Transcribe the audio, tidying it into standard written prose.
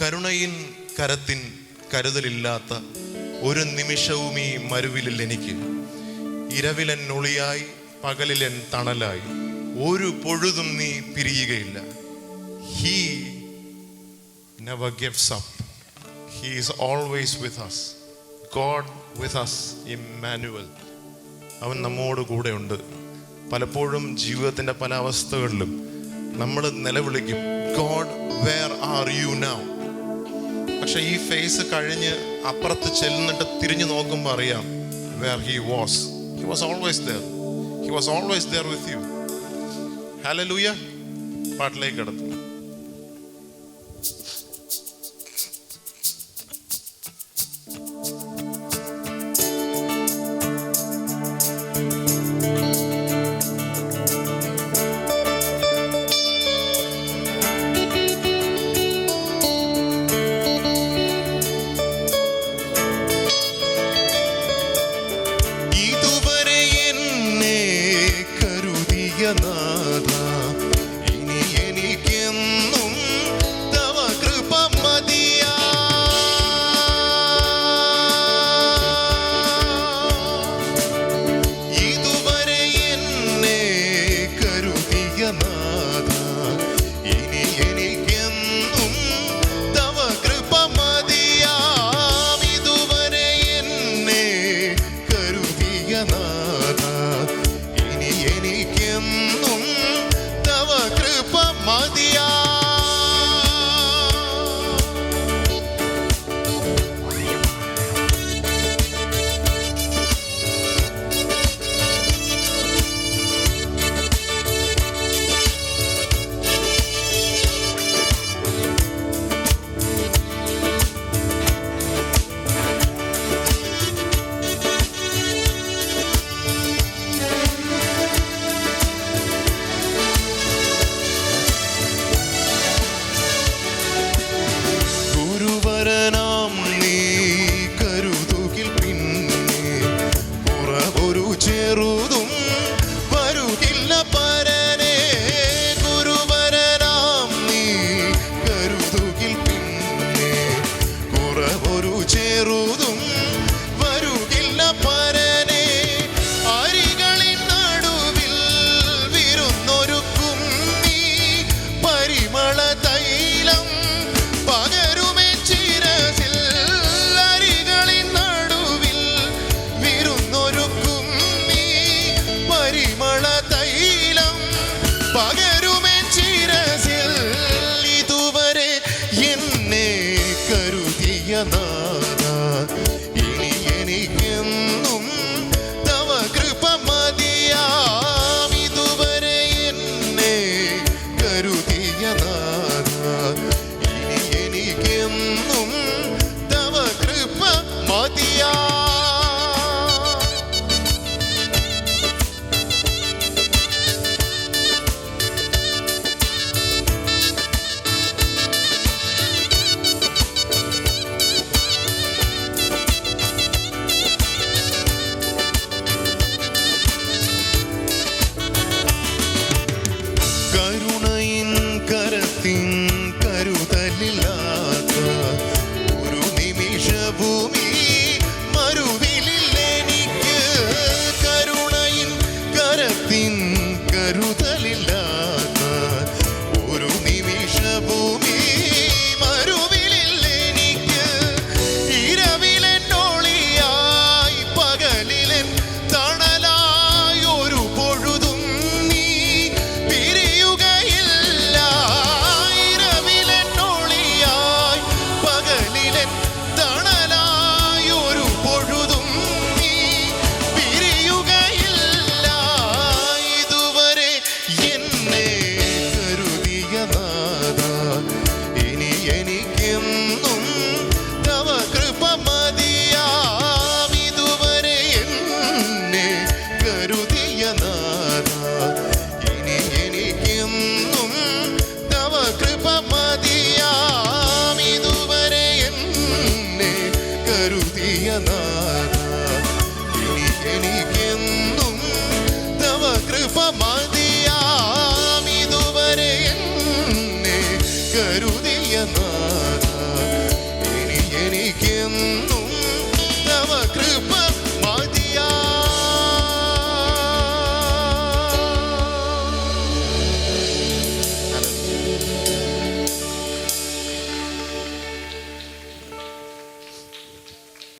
കരുണയിൻ കരത്തിൻ കരുതലില്ലാത്ത ഒരു നിമിഷവും ഈ മരുവിലിൽ എനിക്ക്. ഇരവിലൻ ഒളിയായി പകലിലൻ തണലായി ഒരു പൊഴുതും നീ പിരിയുകയില്ല. He never gives up. He is always with us. God with us, Emmanuel. അവൻ നമ്മോട് കൂടെ ഉണ്ട്. പലപ്പോഴും ജീവിതത്തിൻ്റെ പല അവസ്ഥകളിലും നമ്മൾ നിലവിളിക്കും, God, where are you now? പക്ഷെ ഈ ഫേസ് കഴിഞ്ഞ് അപ്പുറത്ത് ചെല്ലുന്നിട്ട് തിരിഞ്ഞു നോക്കുമ്പോൾ അറിയാം, where he was. He was always there. He was always there with you. Hallelujah. പാട്ടിലേക്ക് കടന്നു. കരുതിയ നാഥ എനിക്കെന്നും